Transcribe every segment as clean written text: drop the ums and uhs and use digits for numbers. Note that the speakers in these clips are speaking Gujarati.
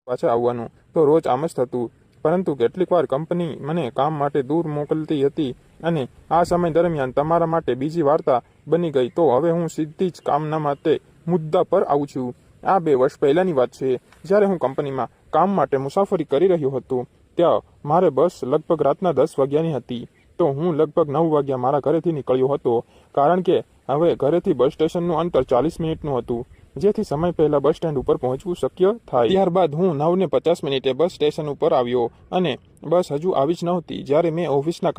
પાછા આવવાનું. તો રોજ આમ જ થતું, પરંતુ કેટલીક વાર કંપની મને કામ માટે દૂર મોકલતી હતી અને આ સમય દરમિયાન તમારા માટે બીજી વાર્તા બની ગઈ. તો હવે હું સીધી જ કામના માટે મુદ્દા પર આવું છું. આ 2 વર્ષ પહેલાની વાત છે, જ્યારે હું કંપનીમાં કામ માટે મુસાફરી કરી રહ્યો હતો. ત્યાં મારે બસ લગભગ રાતના 10 વાગ્યાની હતી. તો હું લગભગ 9 વાગ્યા મારા ઘરેથી નીકળ્યો હતો, કારણ કે હવે ઘરેથી બસ સ્ટેશનનું અંતર 40 મિનિટનું હતું, જેથી સમય પહેલા બસ સ્ટેન્ડ ઉપર પહોંચવું શક્ય થાય. ત્યારબાદ હું 9:50 બસ સ્ટેશન ઉપર આવ્યો અને બસ હજુ આવી જ નહોતી. જ્યારે મેં ઓફિસના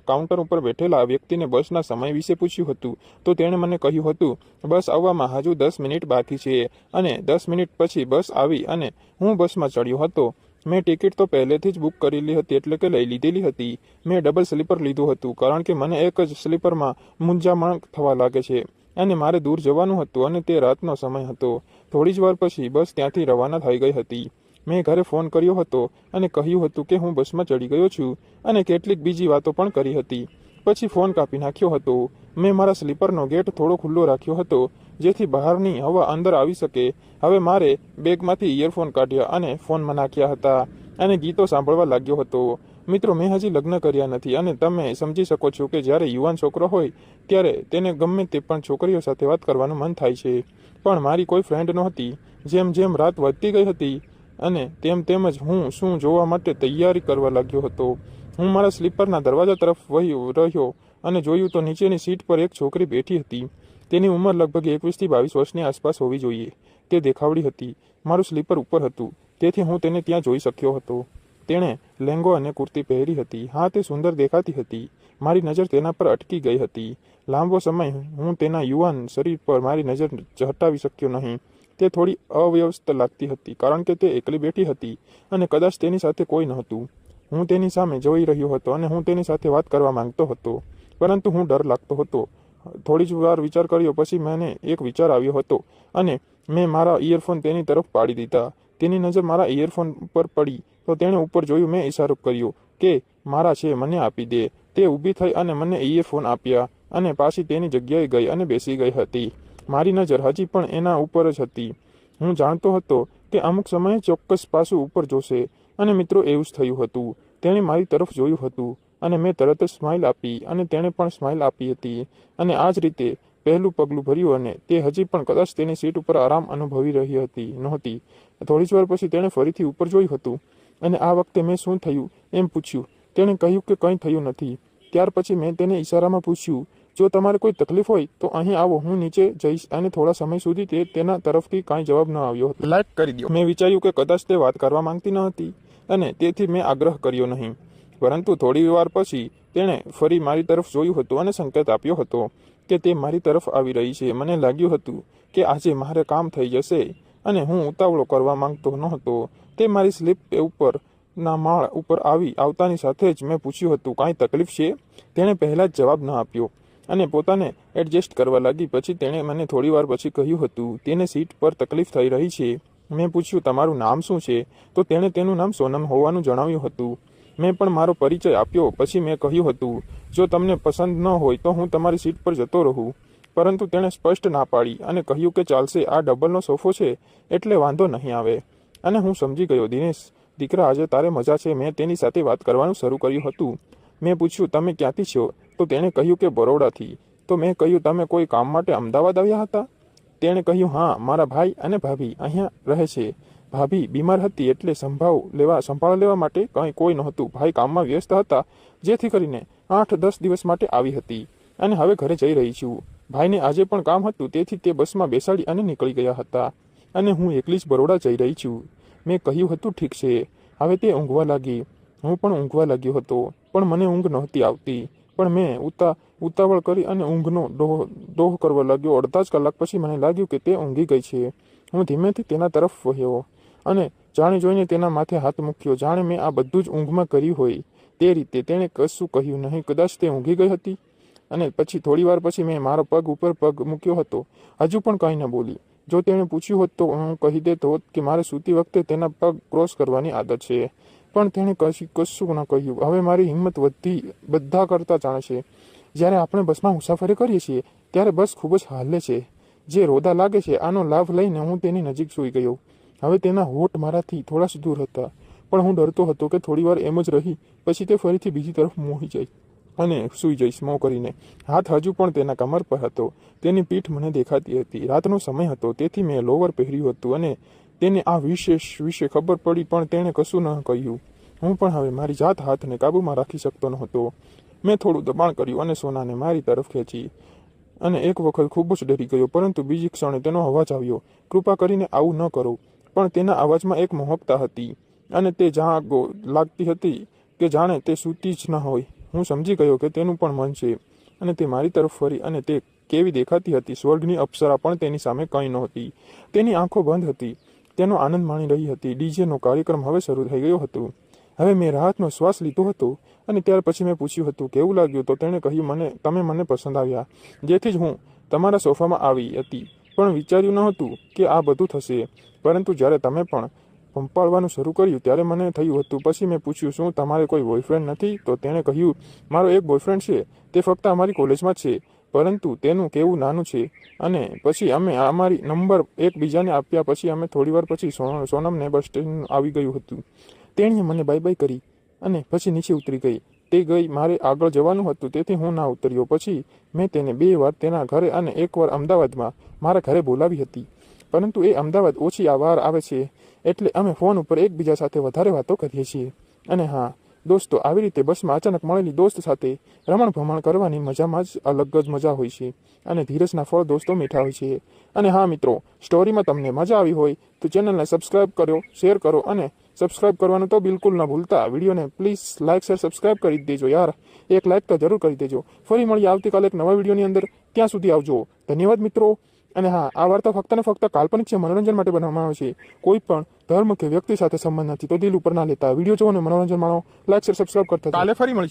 કાઉન્ટર ઉપર બેઠેલા વ્યક્તિને બસના સમય વિશે પૂછ્યું હતું, તો તેણે મને કહ્યું હતું બસ આવવામાં હજુ 10 મિનિટ બાકી છે. અને 10 મિનિટ પછી બસ આવી અને હું બસમાં ચડ્યો હતો. મેં ટિકિટ તો પહેલેથી જ બુક કરેલી હતી, એટલે કે લઈ લીધેલી હતી. મેં ડબલ સ્લીપર લીધું હતું, કારણ કે મને એક જ સ્લીપરમાં મૂંઝામણ થવા લાગે છે અને મારે દૂર જવાનું હતું અને તે રાતનો સમય હતો. થોડી જ વાર પછી બસ ત્યાંથી રવાના થઈ ગઈ હતી. મેં ઘરે ફોન કર્યો હતો અને કહ્યું હતું કે હું બસમાં ચડી ગયો છું અને કેટલીક બીજી વાતો પણ કરી હતી. પછી ફોન કાપી નાખ્યો હતો. મેં મારા સ્લીપરનો ગેટ થોડો ખુલ્લો રાખ્યો હતો, જેથી બહારની હવા અંદર આવી શકે. હવે મારે બેગમાંથી ઇયરફોન કાઢ્યા અને ફોનમાં નાખ્યા હતા અને ગીતો સાંભળવા લાગ્યો હતો. મિત્રો, મેં હજી લગ્ન કર્યા નથી અને તમે સમજી શકો છો કે જ્યારે યુવાન છોકરો હોય ત્યારે તેને ગમે તે પણ છોકરીઓ સાથે વાત કરવાનું મન થાય છે. પણ મારી કોઈ ફ્રેન્ડ નહોતી. જેમ જેમ રાત વધતી ગઈ હતી અને તેમ જ હું શું જોવા માટે તૈયારી કરવા લાગ્યો હતો. હું મારા સ્લીપરના દરવાજા તરફ વહી રહ્યો અને જોયું તો નીચેની સીટ પર એક છોકરી બેઠી હતી. તેની ઉંમર લગભગ 21 થી 22 વર્ષની આસપાસ હોવી જોઈએ. તે દેખાવડી હતી. મારું સ્લીપર ઉપર હતું, તેથી હું તેને ત્યાં જોઈ શક્યો હતો. તેણે લેંગો અને કુર્તી પહેરી હતી. હા, તે સુંદર દેખાતી હતી. મારી નજર તેના પર અટકી ગઈ હતી. લાંબો સમય હું તેના યુવાન શરીર પર મારી નજર હટાવી શક્યો નહીં. તે થોડી અવ્યવસ્થિત લાગતી હતી, કારણ કે તે એકલી બેઠી હતી અને કદાચ તેની સાથે કોઈ નહોતું. હું તેની સામે જોઈ રહ્યો હતો અને હું તેની સાથે વાત કરવા માંગતો હતો, પરંતુ હું ડર લાગતો હતો. થોડી જ વાર વિચાર કર્યો પછી મને એક વિચાર આવ્યો હતો અને મેં મારા ઇયરફોન તેની તરફ પાડી દીધા. તેની નજર મારા ઇયરફોન પર પડી તો તેણે ઉપર જોયું. મેં ઇશારો કર્યો કે મારા છે, મને આપી દે. તે ઊભી થઈ અને મને ઇયરફોન આપ્યા અને પાછી તેની જગ્યાએ ગઈ અને બેસી ગઈ હતી. મારી નજર હજી પણ એના ઉપર જ હતી. હું જાણતો હતો કે અમુક સમયે ચોક્કસ પાસું ઉપર જોશે અને મિત્રો, એવું જ થયું હતું. તેણે મારી તરફ જોયું હતું અને મેં તરત જ સ્માઇલ આપી અને તેણે પણ સ્માઇલ આપી હતી અને આ જ રીતે પહેલું પગલું ભર્યું અને તે હજી પણ કદાચ તેની સીટ ઉપર આરામ અનુભવી રહી નહોતી. થોડી જ વાર પછી તેણે ફરીથી ઉપર જોયું હતું અને આ વખતે મેં શું થયું એમ પૂછ્યું. તેણે કહ્યું કે કંઈ થયું નથી. ત્યાર પછી મેં તેને ઇશારામાં પૂછ્યું, જો તમારે કોઈ તકલીફ હોય તો અહીં આવો, હું નીચે જઈશ. અને થોડા સમય સુધી તેના તરફથી કાંઈ જવાબ ન આવ્યો હતો. લાઈક કરી દો. મેં વિચાર્યું કે કદાચ તે વાત કરવા માંગતી ન હતી અને તેથી મેં આગ્રહ કર્યો નહીં. પરંતુ થોડી વાર પછી તેણે ફરી મારી તરફ જોયું હતું અને સંકેત આપ્યો હતો કે તે મારી તરફ આવી રહી છે. મને લાગ્યું હતું કે આજે મારે કામ થઈ જશે અને હું ઉતાવળો કરવા માંગતો નહોતો. તે મારી સ્લીપ ઉપરના માળ ઉપર આવતાની સાથે જ મેં પૂછ્યું હતું, કાંઈ તકલીફ છે? તેણે પહેલાં જ જવાબ ન આપ્યો અને પોતાને એડજસ્ટ કરવા લાગી. પછી તેણે મને થોડી વાર પછી કહ્યું હતું તેને સીટ પર તકલીફ થઈ રહી છે. મેં પૂછ્યું, તમારું નામ શું છે? તો તેણે તેનું નામ સોનમ હોવાનું જણાવ્યું હતું. મેં પણ મારો પરિચય આપ્યો. પછી મેં કહ્યું હતું, જો તમને પસંદ ન હોય તો હું તમારી સીટ પર જતો રહું. પરંતુ તેણે સ્પષ્ટ ના પાડી અને કહ્યું કે ચાલશે, આ ડબલનો સોફો છે એટલે વાંધો નહીં આવે. અને હું સમજી ગયો, દિનેશ દીકરા, આજે તારે મજા છે. મેં તેની સાથે વાત કરવાનું શરૂ કર્યું હતું. મેં પૂછ્યું, તમે ક્યાંથી છો? તો તેણે કહ્યું કે બરોડાથી. તો મેં કહ્યું, તમે કોઈ કામ માટે અમદાવાદ આવ્યા હતા? તેણે કહ્યું, હા, મારા ભાઈ અને ભાભી અહીંયા રહે છે. ભાભી બીમાર હતી એટલે સંભાળ લેવા માટે કોઈ નહોતું. ભાઈ કામમાં વ્યસ્ત હતા, જેથી કરીને 8-10 દિવસ માટે આવી હતી અને હવે ઘરે જઈ રહી છું. ભાઈને આજે પણ કામ હતું, તેથી તે બસમાં બેસાડી અને નીકળી ગયા હતા અને હું એકલી જ બરોડા જઈ રહી છું. મેં કહ્યું હતું, ઠીક છે. હવે તે ઊંઘવા લાગી. હું પણ ઊંઘવા લાગ્યો હતો, પણ મને ઊંઘ નહોતી આવતી. પણ મેં ઉતાવળ કરી અને ઊંઘનો ડોહ કરવા લાગ્યો. અડધા જ કલાક પછી મને લાગ્યું કે તે ઊંઘી ગઈ છે. હું ધીમેથી તેના તરફ વળ્યો અને જાણી જોઈને તેના માથે હાથ મૂક્યો, જાણે મેં આ બધું જ ઊંઘમાં કર્યું હોય તે રીતે. તેણે કશું કહ્યું નહીં. કદાચ તે ઊંઘી ગઈ હતી. અને પછી થોડી વાર પછી મેં મારો પગ ઉપર પગ મૂક્યો હતો. હજુ પણ કંઈ ન બોલી. જો તેણે પૂછ્યું હોત તો હું કહી દેતો હોત કે મારે સૂતી વખતે તેના પગ ક્રોસ કરવાની આદત છે. પણ તેણે કશું ન કહ્યું. હવે મારી હિંમત બધા કરતાં જાણે છે. જ્યારે આપણે બસમાં મુસાફરી કરીએ છીએ ત્યારે બસ ખૂબ જ હાલે છે. જે રોદા લાગે છે, આનો લાભ લઈને હું તેની નજીક સૂઈ ગયો. હવે તેના હોઠ મારાથી થોડા જ દૂર હતા, પણ હું ડરતો હતો કે થોડીવાર એમ જ રહી પછી તે ફરીથી બીજી તરફ મોહી જાય અને સૂઈ જઈશ મોં કરીને. હાથ હજુ પણ તેના કમર પર હતો. તેની પીઠ મને દેખાતી હતી. રાતનો સમય હતો, તેથી મેં લોવર પહેર્યું હતું અને તેને આ વિશે ખબર પડી, પણ તેણે કશું ન કહ્યું. હું પણ હવે મારી હાથને કાબૂમાં રાખી શકતો નહોતો. મેં થોડું દબાણ કર્યું અને સોનાને મારી તરફ ખેંચી, અને એક વખત ખૂબ જ ડરી ગયો, પરંતુ બીજી ક્ષણે તેનો અવાજ આવ્યો. કૃપા કરીને આવું ન કરો. પણ તેના અવાજમાં એક મોહકતા હતી, અને તે જાગો લાગતી હતી કે જાણે તે સૂતી જ ન હોય. હું સમજી ગયો કે તેનું પણ મન છે, અને તે મારી તરફ ફરી, અને તે કેવી દેખાતી હતી. સ્વર્ગની અપ્સરા પણ તેની સામે કંઈ નહોતી. તેની આંખો બંધ હતી. તેનો આનંદ માણી રહી હતી. ડીજેનો કાર્યક્રમ હવે શરૂ થઈ ગયો હતો. હવે મેં રાહતનો શ્વાસ લીધો હતો, અને ત્યાર પછી મેં પૂછ્યું હતું, કેવું લાગ્યું? તો તેણે કહ્યું, તમે મને પસંદ આવ્યા. જેથી જ હું તમારા સોફામાં આવી હતી, પણ વિચાર્યું ન હતું કે આ બધું થશે. પરંતુ જ્યારે તમે પણ પંપાળવાનું શરૂ કર્યું ત્યારે મને થયું હતું. પછી મેં પૂછ્યું, શું તમારે કોઈ બોયફ્રેન્ડ નથી? તો તેણે કહ્યું, મારો એક બોયફ્રેન્ડ છે. તે ફક્ત અમારી કોલેજમાં છે, પરંતુ તેનું કેવું નાનું છે. અને પછી અમે અમારી નંબર એકબીજાને આપ્યા. પછી અમે થોડીવાર પછી સોનમને બસ સ્ટેન્ડ આવી ગયું હતું. તેણીએ મને બાય બાય કરી અને પછી નીચે ઉતરી ગઈ. તે ગઈ. મારે આગળ જવાનું હતું, તેથી હું ના ઉતર્યો. પછી મેં તેને 2 વાર તેના ઘરે અને 1 વાર અમદાવાદમાં મારા ઘરે બોલાવી હતી, પરંતુ એ અમદાવાદ ઓછી વાર આવે છે, એટલે અમે ફોન ઉપર એકબીજા સાથે વધારે વાતો કરીએ છીએ. અને હા દોસ્તો, આવી રીતે બસમાં અચાનક મળેલી દોસ્ત સાથે રમણ ભમણ કરવાની મજામાં જ અલગ જ મજા હોય છે, અને ધીરજના ફળ દોસ્તો મીઠા હોય છે. અને હા મિત્રો, સ્ટોરીમાં તમને મજા આવી હોય તો ચેનલને સબસ્ક્રાઇબ કરો, શેર કરો, અને સબસ્ક્રાઇબ કરવાનું તો બિલકુલ ન ભૂલતા. વિડીયોને પ્લીઝ લાઇક, શેર, સબસ્ક્રાઇબ કરી દેજો યાર. એક લાઇક તો જરૂર કરી દેજો. ફરી મળીએ આવતીકાલે એક નવા વિડીયોની અંદર. ત્યાં સુધી આવજો. ધન્યવાદ મિત્રો. અને હા, આ વાર્તા ફક્ત ને ફક્ત કાલ્પનિક છે, મનોરંજન માટે બનાવવામાં આવે છે. કોઈ પણ ધર્મ કે વ્યક્તિ સાથે સંબંધ નથી, તો દિલ ઉપર ના લેતા. વિડીયો જોવો ને મનોરંજન માણો. લાઇક, શેર, સબસ્ક્રાઇબ કરતા. કાલે ફરી મળીશું.